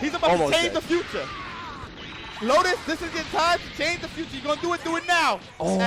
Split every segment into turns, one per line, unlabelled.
He's about
Almost
to change
dead.
the future. Lotus, this is your time to change the future. You're gonna do it now.
Oh.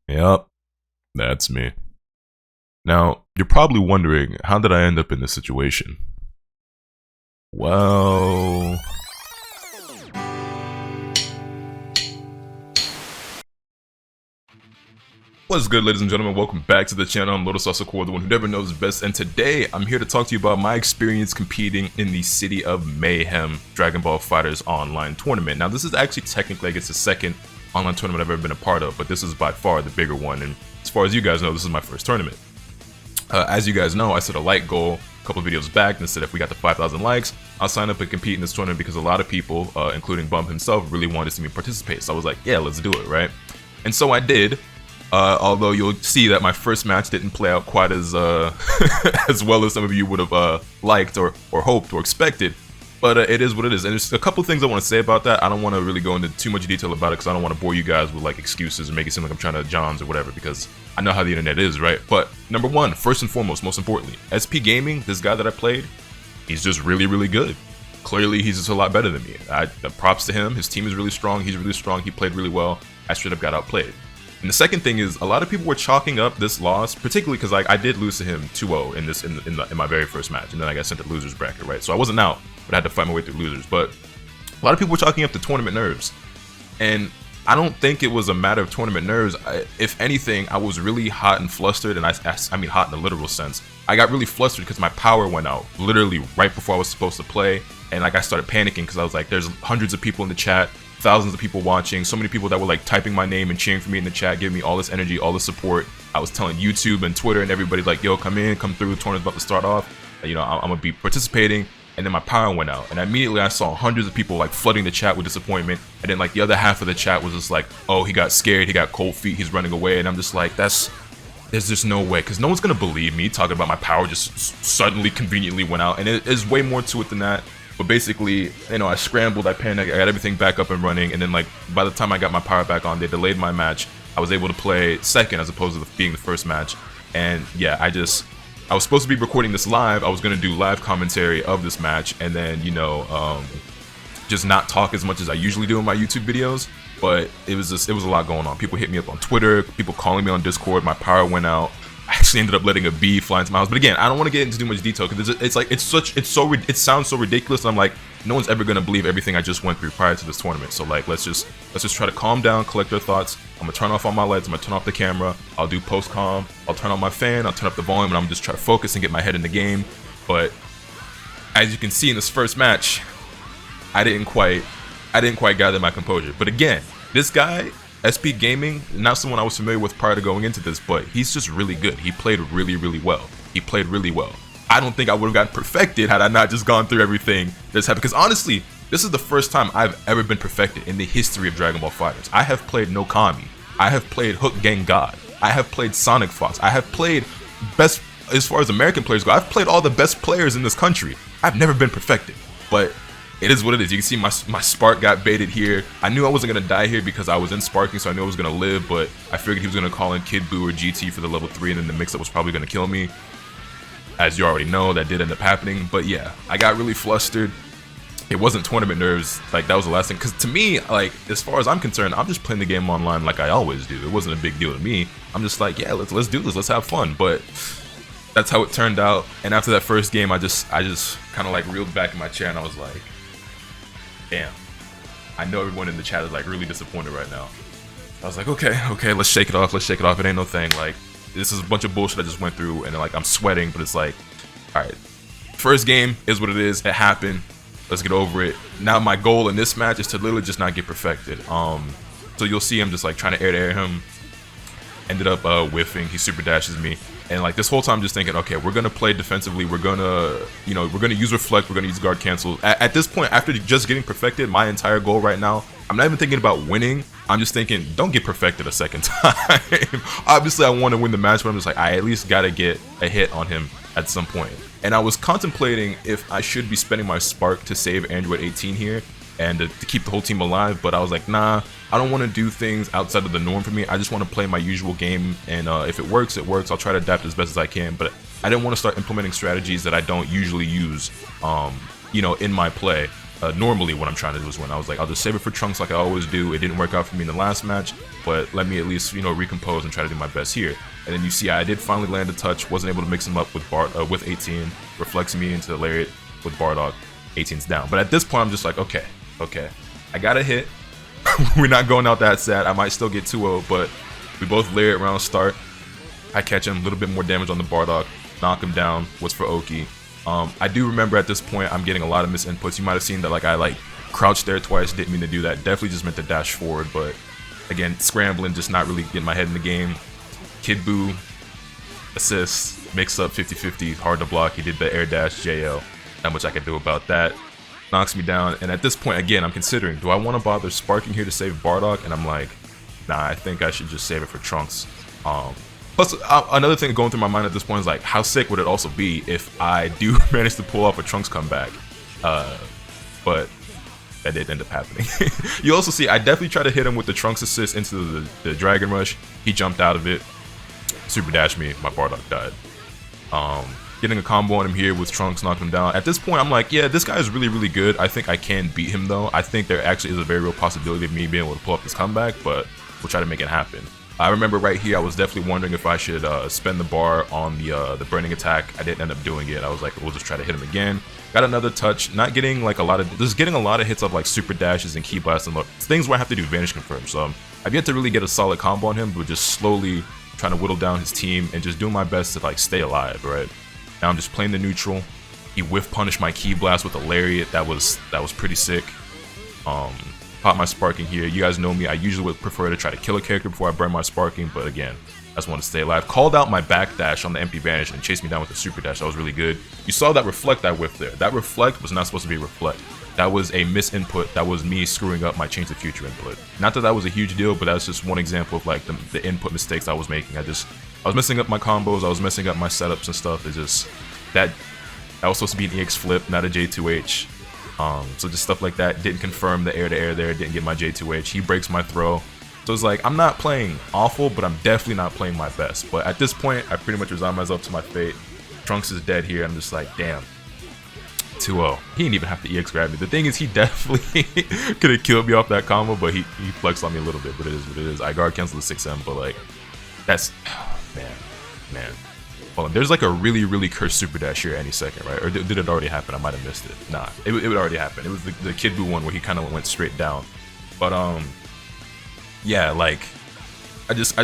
Yep, that's me. Now, you're probably wondering, how did I end up in this situation? Well... What's good, ladies and gentlemen? Welcome back to the channel. I'm LotusAsakura, the one who never knows best, and today I'm here to talk to you about my experience competing in the City of Mayhem Dragon Ball FighterZ online tournament. Now, this is actually technically, I guess, the second online tournament I've ever been a part of, but this is by far the bigger one, and as far as you guys know, this is my first tournament. As you guys know, I set a like goal a couple of videos back and said if we got to 5,000 likes, I'll sign up and compete in this tournament because a lot of people, including Bump himself, really wanted to see me participate. So I was like, yeah, let's do it, right? And so I did. Although you'll see that my first match didn't play out quite as as well as some of you would have liked or hoped or expected, but it is what it is. And there's a couple of things I want to say about that. I don't want to really go into too much detail about it because I don't want to bore you guys with like excuses and make it seem like I'm trying to Johns or whatever, because I know how the internet is, right? But number one, first and foremost, most importantly, SP Gaming, this guy that I played, he's just really, really good. Clearly, he's just a lot better than me. Props to him. His team is really strong. He's really strong. He played really well. I straight up got outplayed. And the second thing is, a lot of people were chalking up this loss, particularly because I did lose to him 2-0 in my very first match, and then I got sent to losers bracket, right? So I wasn't out, but I had to fight my way through losers. But a lot of people were chalking up the tournament nerves, and I don't think it was a matter of tournament nerves. If anything, I was really hot and flustered, and I mean hot in the literal sense. I got really flustered because my power went out literally right before I was supposed to play, and like I started panicking because I was like, there's hundreds of people in the chat, thousands of people watching, so many people that were like typing my name and cheering for me in the chat, giving me all this energy, all this support. I was telling YouTube and Twitter and everybody like, yo, come in, come through, the tournament's about to start off, you know, I'm gonna be participating. And then my power went out, and immediately I saw hundreds of people like flooding the chat with disappointment, and then like the other half of the chat was just like, oh, he got scared, he got cold feet, he's running away. And I'm just like, there's just no way, because no one's gonna believe me talking about my power just suddenly conveniently went out. And it is way more to it than that. But basically, you know, I scrambled, I panicked, I got everything back up and running, and then like by the time I got my power back on, they delayed my match. I was able to play second as opposed to being the first match. And yeah, I was supposed to be recording this live. I was gonna do live commentary of this match, and then, you know, just not talk as much as I usually do in my YouTube videos. But it was a lot going on. People hit me up on Twitter, people calling me on Discord. My power went out. I actually ended up letting a bee fly into my house. But again, I don't want to get into too much detail because it sounds so ridiculous. I'm like, no one's ever gonna believe everything I just went through prior to this tournament. So like, let's just try to calm down, collect our thoughts. I'm gonna turn off all my lights. I'm gonna turn off the camera. I'll do post-com. I'll turn on my fan. I'll turn up the volume, and I'm just trying to focus and get my head in the game. But as you can see in this first match, I didn't quite gather my composure. But again, this guy, SP Gaming, not someone I was familiar with prior to going into this, but he's just really good. He played really, really well. He played really well. I don't think I would have gotten perfected had I not just gone through everything that's happened. Because honestly, this is the first time I've ever been perfected in the history of Dragon Ball FighterZ. I have played Nokami. I have played Hook Gang God. I have played Sonic Fox. I have played best, as far as American players go, I've played all the best players in this country. I've never been perfected. But it is what it is. You can see my spark got baited here. I knew I wasn't going to die here because I was in sparking, so I knew I was going to live, but I figured he was going to call in Kid Buu or GT for the level 3, and then the mix-up was probably going to kill me. As you already know, that did end up happening. But yeah, I got really flustered. It wasn't tournament nerves. Like, that was the last thing. Because to me, like, as far as I'm concerned, I'm just playing the game online like I always do. It wasn't a big deal to me. I'm just like, yeah, let's do this. Let's have fun. But that's how it turned out. And after that first game, I just kind of like reeled back in my chair, and I was like, damn, I know everyone in the chat is like really disappointed right now. I was like, okay, let's shake it off. It ain't no thing. Like, this is a bunch of bullshit I just went through, and like I'm sweating, but it's like, all right, first game is what it is. It happened. Let's get over it. Now my goal in this match is to literally just not get perfected. So you'll see him just like trying to air him. Ended up whiffing. He super dashes me. And like this whole time, I'm just thinking, okay, we're gonna play defensively. We're gonna use reflect. We're gonna use guard cancel. At this point, after just getting perfected, my entire goal right now, I'm not even thinking about winning. I'm just thinking, don't get perfected a second time. Obviously, I want to win the match, but I'm just like, I at least gotta get a hit on him at some point. And I was contemplating if I should be spending my spark to save Android 18 here and to keep the whole team alive, but I was like, nah, I don't want to do things outside of the norm for me. I just want to play my usual game, and if it works, it works. I'll try to adapt as best as I can, but I didn't want to start implementing strategies that I don't usually use, you know, in my play. Normally what I'm trying to do is win. I was like, I'll just save it for Trunks like I always do. It didn't work out for me in the last match, but let me at least, you know, recompose and try to do my best here. And then you see I did finally land a touch, wasn't able to mix him up with with 18, reflects me into the lariat with Bardock, 18's down. But at this point I'm just like, okay, I got a hit. We're not going out that sad. I might still get 2-0, but we both lariat round start. I catch him, a little bit more damage on the Bardock, knock him down, what's for Oki. I do remember at this point I'm getting a lot of misinputs. You might have seen that like I crouched there twice, didn't mean to do that. Definitely just meant to dash forward, but again, scrambling, just not really getting my head in the game. Kid Buu, assist, mix up 50-50, hard to block. He did the air dash JL. Not much I can do about that. Knocks me down, and at this point, again, I'm considering, do I want to bother sparking here to save Bardock? And I'm like, nah, I think I should just save it for Trunks. Plus, another thing going through my mind at this point is like, how sick would it also be if I do manage to pull off a Trunks comeback? But that did end up happening. You also see, I definitely tried to hit him with the Trunks assist into the Dragon Rush. He jumped out of it, super dashed me, my Bardock died. Getting a combo on him here with Trunks, knocked him down. At this point, I'm like, yeah, this guy is really, really good. I think I can beat him, though. I think there actually is a very real possibility of me being able to pull off this comeback, but we'll try to make it happen. I remember right here, I was definitely wondering if I should spend the bar on the burning attack. I didn't end up doing it. I was like, we'll just try to hit him again. Got another touch, not getting like just getting a lot of hits of like super dashes and key blasts and things where I have to do vanish confirm. So I've yet to really get a solid combo on him, but just slowly trying to whittle down his team and just doing my best to like stay alive, right? Now I'm just playing the neutral. He whiff punished my key blast with a lariat. That was pretty sick. Pop my sparking here. You guys know me. I usually would prefer to try to kill a character before I burn my sparking, but again, I just want to stay alive. Called out my back dash on the MP vanish and chased me down with the super dash. That was really good. You saw that reflect I whiffed there. That reflect was not supposed to be a reflect. That was a misinput. That was me screwing up my change the future input. Not that that was a huge deal, but that was just one example of like the input mistakes I was making. I was messing up my combos. I was messing up my setups and stuff. It's just that was supposed to be an EX flip, not a J2H. So just stuff like that. Didn't confirm the air-to-air there. Didn't get my J2H. He breaks my throw. So it's like, I'm not playing awful, but I'm definitely not playing my best. But at this point, I pretty much resigned myself to my fate. Trunks is dead here. I'm just like, damn. 2-0. He didn't even have to EX grab me. The thing is, he definitely could have killed me off that combo, but he flexed on me a little bit. But it is what it is. I guard canceled the 6M, but like, that's... Man. Hold on. There's like a really, really cursed super dash here any second, right? Or did it already happen? I might have missed it. Nah, it would already happen. It was the Kid Buu one where he kind of went straight down. But yeah, like I just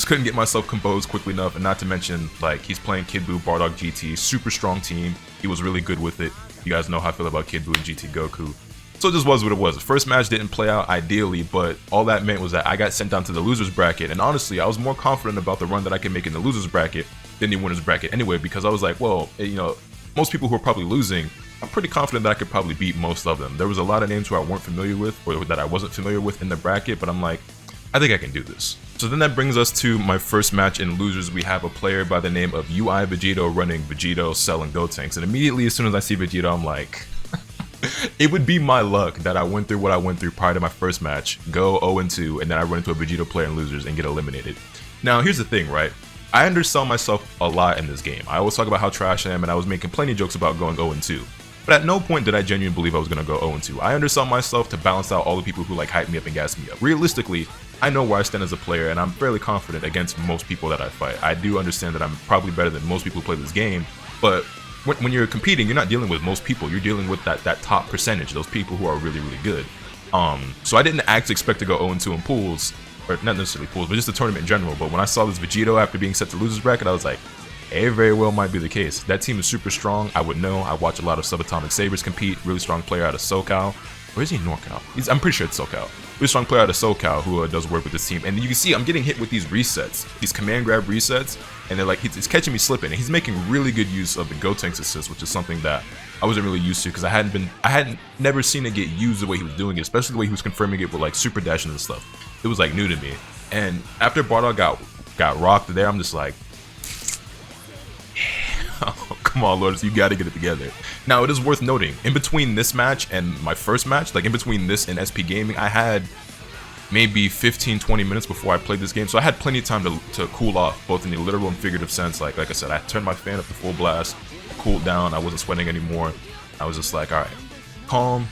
couldn't get myself composed quickly enough, and not to mention like he's playing Kid Buu Bardock GT, super strong team. He was really good with it. You guys know how I feel about Kid Buu and GT Goku. So it just was what it was. The first match didn't play out ideally, but all that meant was that I got sent down to the losers bracket, and honestly, I was more confident about the run that I could make in the losers bracket than the winners bracket anyway, because I was like, well, you know, most people who are probably losing, I'm pretty confident that I could probably beat most of them. There was a lot of names who I weren't familiar with, or that I wasn't familiar with in the bracket, but I'm like, I think I can do this. So then that brings us to my first match in losers. We have a player by the name of UI Vegito running Vegito, Cell, and Gotenks, and immediately as soon as I see Vegito, I'm like... It would be my luck that I went through what I went through prior to my first match, go 0-2, and then I run into a Vegito player in losers and get eliminated. Now, here's the thing, right? I undersell myself a lot in this game. I always talk about how trash I am, and I was making plenty of jokes about going 0-2. But at no point did I genuinely believe I was going to go 0-2. I undersell myself to balance out all the people who like hype me up and gas me up. Realistically, I know where I stand as a player, and I'm fairly confident against most people that I fight. I do understand that I'm probably better than most people who play this game, but when you're competing, you're not dealing with most people. You're dealing with that top percentage, those people who are really, really good. So I didn't actually expect to go 0-2 in pools, or not necessarily pools, but just the tournament in general. But when I saw this Vegito after being set to losers bracket, I was like, it very well might be the case. That team is super strong. I would know. I watch a lot of Subatomic Sabers compete. Really strong player out of SoCal. Or is he NorCal? I'm pretty sure it's SoCal. Really strong player out of SoCal who does work with this team. And you can see I'm getting hit with these resets, these command grab resets, and they're like, he's catching me slipping. And he's making really good use of the Gotenks assist, which is something that I wasn't really used to because I hadn't never seen it get used the way he was doing it, especially the way he was confirming it with like super dashes and stuff. It was like new to me. And after Bardock got rocked there, I'm just like, oh, come on, Lotus, you gotta get it together. Now, it is worth noting, in between this match and my first match, like in between this and SP Gaming, I had maybe 15-20 minutes before I played this game, so I had plenty of time to cool off, both in the literal and figurative sense. Like I said, I turned my fan up to full blast, cooled down, I wasn't sweating anymore. I was just like, alright, calm,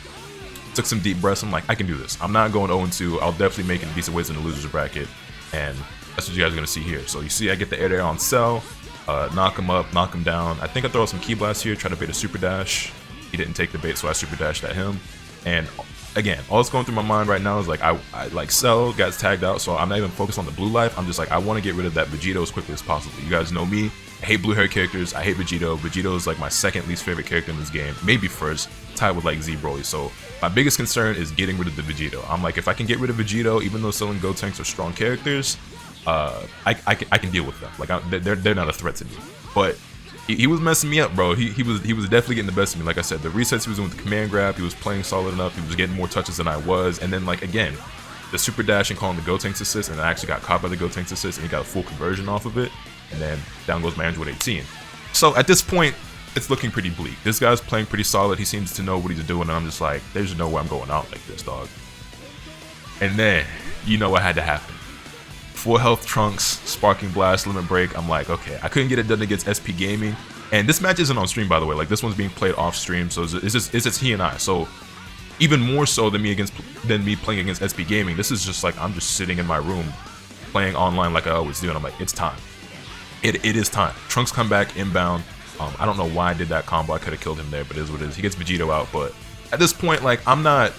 took some deep breaths. I'm like, I can do this. I'm not going 0-2. I'll definitely make it decent ways in the loser's bracket, and that's what you guys are going to see here. So you see I get the air on Cell, knock him up, knock him down. I think I throw out some key blasts here, try to bait a super dash. He didn't take the bait, so I super dashed at him. And again, all that's going through my mind right now is like, I like Cell got tagged out, so I'm not even focused on the blue life. I'm just like, I want to get rid of that Vegito as quickly as possible. You guys know me. I hate blue hair characters. I hate Vegito. Vegito is like my second least favorite character in this game, maybe first, tied with like Z Broly. So my biggest concern is getting rid of the Vegito. I'm like, if I can get rid of Vegito, even though Cell and Gotenks are strong characters, I can deal with them. Like they're not a threat to me. But he was messing me up, bro. He was definitely getting the best of me. Like I said, the resets he was doing with the command grab, he was playing solid enough. He was getting more touches than I was. And then like again, the super dash and calling the Gotenks assist, and I actually got caught by the Gotenks assist, and he got a full conversion off of it. And then down goes my Android 18. So at this point, it's looking pretty bleak. This guy's playing pretty solid. He seems to know what he's doing, and I'm just like, there's no way I'm going out like this, dog. And then, you know what had to happen. Full health Trunks, Sparking Blast, Limit Break. I'm like, okay, I couldn't get it done against SP Gaming. And this match isn't on stream, by the way. Like, this one's being played off stream, so it's just he and I. So even more so than me playing against SP Gaming, this is just like, I'm just sitting in my room playing online like I always do, and I'm like, it's time. It is time. Trunks come back inbound. I don't know why I did that combo. I could have killed him there, but it is what it is. He gets Vegito out, but at this point, like, I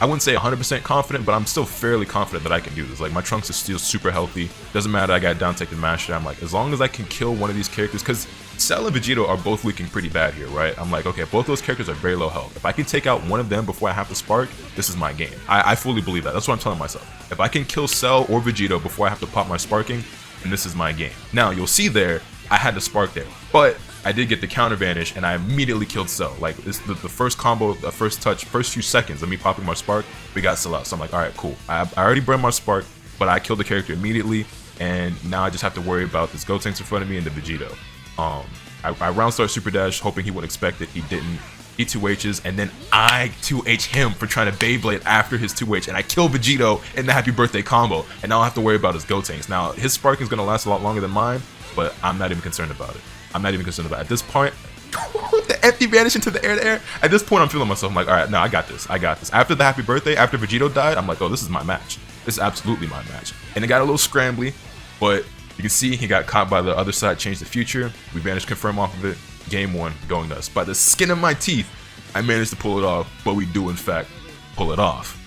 wouldn't say 100% confident, but I'm still fairly confident that I can do this. Like, my Trunks is still super healthy. Doesn't matter, I got down take the master. I'm like, as long as I can kill one of these characters, because Cell and Vegito are both leaking pretty bad here, right? I'm like, okay, both those characters are very low health. If I can take out one of them before I have to spark, this is my game. I fully believe that. That's what I'm telling myself. If I can kill Cell or Vegito before I have to pop my sparking, then this is my game. Now, you'll see there, I had to spark there, but I did get the counter vanish, and I immediately killed Cell. Like, it's the first combo, the first touch, first few seconds of me popping my spark, we got Cell out. So I'm like, all right, cool. I already burned my spark, but I killed the character immediately, and now I just have to worry about this Gotenks in front of me and the Vegito. I round start super dash, hoping he wouldn't expect it. He didn't. He 2H's, and then I 2H him for trying to Beyblade after his 2H, and I kill Vegito in the happy birthday combo, and now I have to worry about his Gotenks. Now, his sparking is going to last a lot longer than mine, but I'm not even concerned about it. I'm not even concerned about it. At this point, the empty vanish into the air. At this point, I'm feeling myself. I'm like, all right, no, I got this. I got this. After the happy birthday, after Vegito died, I'm like, oh, this is my match. This is absolutely my match. And it got a little scrambly, but you can see he got caught by the other side, changed the future. We vanished confirm off of it. Game 1, going nuts. By the skin of my teeth, I managed to pull it off, but we do, in fact, pull it off.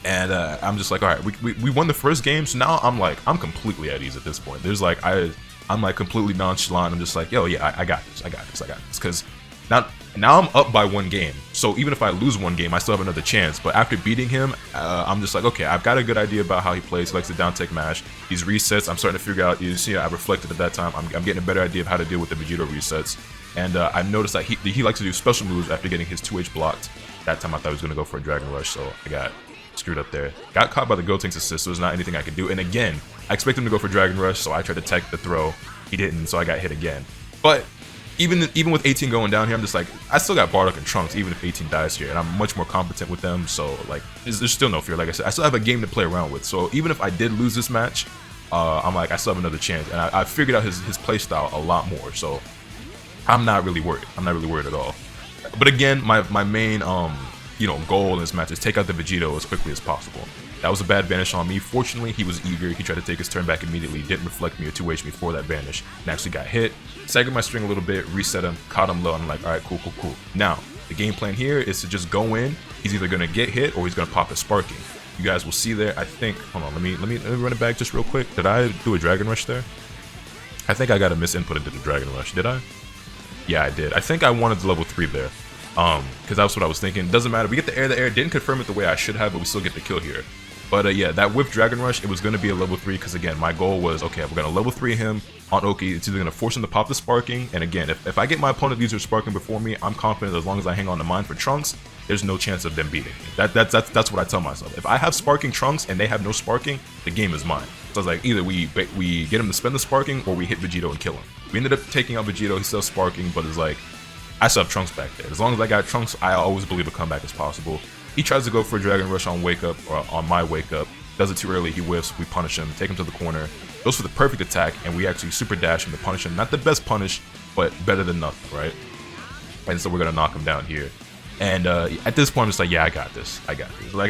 And I'm just like, all right, we won the first game, so now I'm like, I'm completely at ease at this point. There's like, I'm like completely nonchalant. I'm just like, yo, yeah, I got this. Because now I'm up by 1 game. So even if I lose 1 game, I still have another chance. But after beating him, I'm just like, okay, I've got a good idea about how he plays. He likes to down take mash. These resets, I'm starting to figure out. You see, I reflected at that time. I'm getting a better idea of how to deal with the Vegito resets. And I've noticed that he likes to do special moves after getting his 2H blocked. That time I thought he was going to go for a Dragon Rush, so I got screwed up there. Got caught by the Gotenks assist, so there's not anything I could do. And again, I expect him to go for Dragon Rush, so I tried to tech the throw. He didn't, so I got hit again. But even with 18 going down here, I'm just like, I still got Bardock and Trunks, even if 18 dies here, and I'm much more competent with them, so like, there's still no fear. Like I said, I still have a game to play around with, so even if I did lose this match, I'm like, I still have another chance, and I figured out his playstyle a lot more, so I'm not really worried. I'm not really worried at all. But again, my main goal in this match is take out the Vegito as quickly as possible. That was a bad vanish on me. Fortunately, he was eager. He tried to take his turn back immediately. Didn't reflect me or 2H me for that vanish. And actually got hit. Staggered my string a little bit, reset him, caught him low. I'm like, all right, cool. Now, the game plan here is to just go in. He's either going to get hit or he's going to pop his sparking. You guys will see there. I think, hold on, let me run it back just real quick. Did I do a Dragon Rush there? I think I got a misinput into the Dragon Rush. Did I? Yeah, I did. I think I wanted the level 3 there. Because that's what I was thinking. Doesn't matter. We get the air. Didn't confirm it the way I should have, but we still get the kill here. But yeah, that whiff Dragon Rush, it was going to be a level 3 because again, my goal was, okay, we're going to level 3 him on Oki. It's either going to force him to pop the sparking, and again, if I get my opponent user sparking before me, I'm confident as long as I hang on to mine for Trunks, there's no chance of them beating me. That's what I tell myself. If I have sparking Trunks and they have no sparking, the game is mine. So I was like, either we get him to spend the sparking or we hit Vegito and kill him. We ended up taking out Vegito. He's still sparking, but it's like, I still have Trunks back there. As long as I got Trunks, I always believe a comeback is possible. He tries to go for a Dragon Rush on wake up, or on my wake up. Does it too early, he whiffs, we punish him, take him to the corner, goes for the perfect attack, and we actually super dash him to punish him. Not the best punish, but better than nothing, right? And so we're gonna knock him down here. And at this point, I'm just like, yeah, I got this. Like,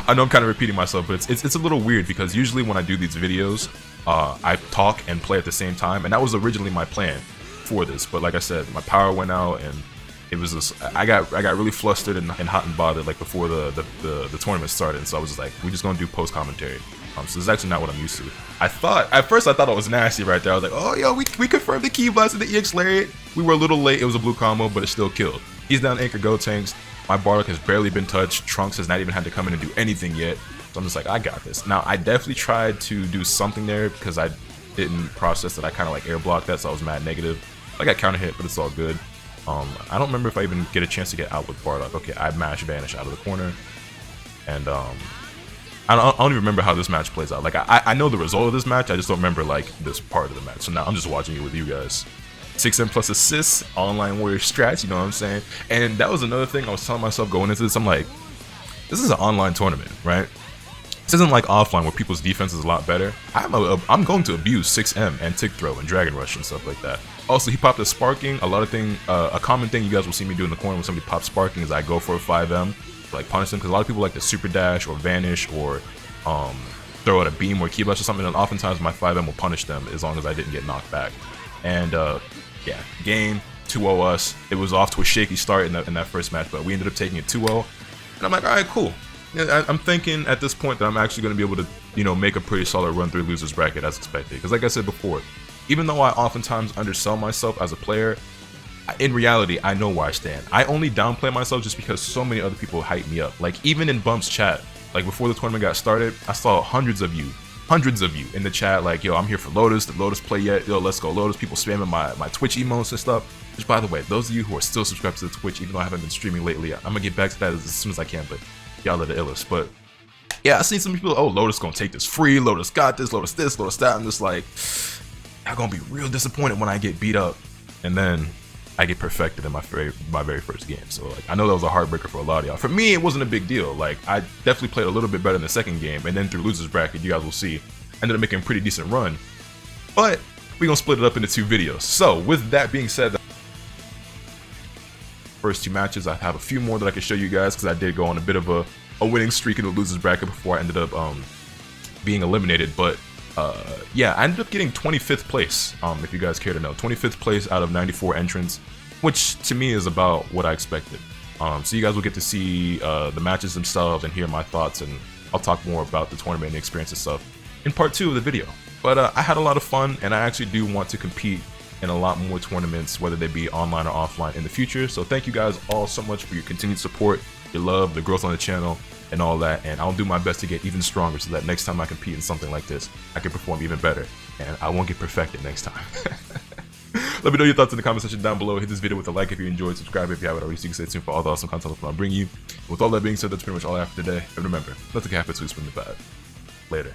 I know I'm kind of repeating myself, but it's a little weird because usually when I do these videos, I talk and play at the same time, and that was originally my plan for this. But like I said, my power went out, and it was just, I got really flustered and hot and bothered like before the tournament started. And so I was just like, we're just gonna do post commentary. So this is actually not what I'm used to. At first I thought it was nasty right there. I was like, oh yo, we confirmed the key blast and the EX Lariat. We were a little late. It was a blue combo, but it still killed. He's down anchor go tanks. My Bardock has barely been touched. Trunks has not even had to come in and do anything yet. So I'm just like, I got this. Now I definitely tried to do something there because I didn't process that. I kind of like air blocked that, so I was mad negative. I got counter hit, but it's all good. I don't remember if I even get a chance to get out with Bardock. Okay, I mash vanish out of the corner, and I don't even remember how this match plays out. Like I know the result of this match, I just don't remember like this part of the match. So now I'm just watching it with you guys. 6M plus assists, online warrior strats, you know what I'm saying? And that was another thing I was telling myself going into this. I'm like, this is an online tournament, right? This isn't like offline where people's defense is a lot better. I'm going to abuse 6M and Tick Throw and Dragon Rush and stuff like that. Also, he popped a Sparking. A common thing you guys will see me do in the corner when somebody pops Sparking is I go for a 5M, like punish them, because a lot of people like to super dash or vanish or throw out a beam or key blast or something, and oftentimes my 5M will punish them as long as I didn't get knocked back. And yeah, game 2-0 us. It was off to a shaky start in that first match, but we ended up taking it 2-0. And I'm like, all right, cool. I'm thinking at this point that I'm actually going to be able to, you know, make a pretty solid run through losers bracket as expected. Because like I said before, even though I oftentimes undersell myself as a player, in reality, I know where I stand. I only downplay myself just because so many other people hype me up. Like even in Bump's chat, like before the tournament got started, I saw hundreds of you in the chat like, yo, I'm here for Lotus. Did Lotus play yet? Yo, let's go Lotus. People spamming my Twitch emotes and stuff. Which, by the way, those of you who are still subscribed to the Twitch, even though I haven't been streaming lately, I'm gonna get back to that as soon as I can, but y'all are the illest. But yeah, I seen some people, oh, Lotus gonna take this free, Lotus got this, Lotus that. I'm just like, I'm gonna be real disappointed when I get beat up, and then I get perfected in my very first game. So like, I know that was a heartbreaker for a lot of y'all. For me, it wasn't a big deal. Like I definitely played a little bit better in the second game, and then through losers bracket, you guys will see, ended up making a pretty decent run. But we're gonna split it up into 2 videos. So with that being said, the first 2 matches, I have a few more that I can show you guys because I did go on a bit of a winning streak in the losers bracket before I ended up being eliminated. But yeah, I ended up getting 25th place, if you guys care to know. 25th place out of 94 entrants, which to me is about what I expected. So you guys will get to see the matches themselves and hear my thoughts, and I'll talk more about the tournament and the experience and stuff in part 2 of the video. But I had a lot of fun, and I actually do want to compete in a lot more tournaments, whether they be online or offline in the future. So thank you guys all so much for your continued support, your love, the growth on the channel, and all that. And I'll do my best to get even stronger so that next time I compete in something like this, I can perform even better, and I won't get perfected next time. Let me know your thoughts in the comment section down below. Hit this video with a like if you enjoyed, subscribe if you haven't already, so you can stay tuned for all the awesome content I'll bring you. With all that being said, that's pretty much all I have for today. And remember, let the cat too spin the bad. Later.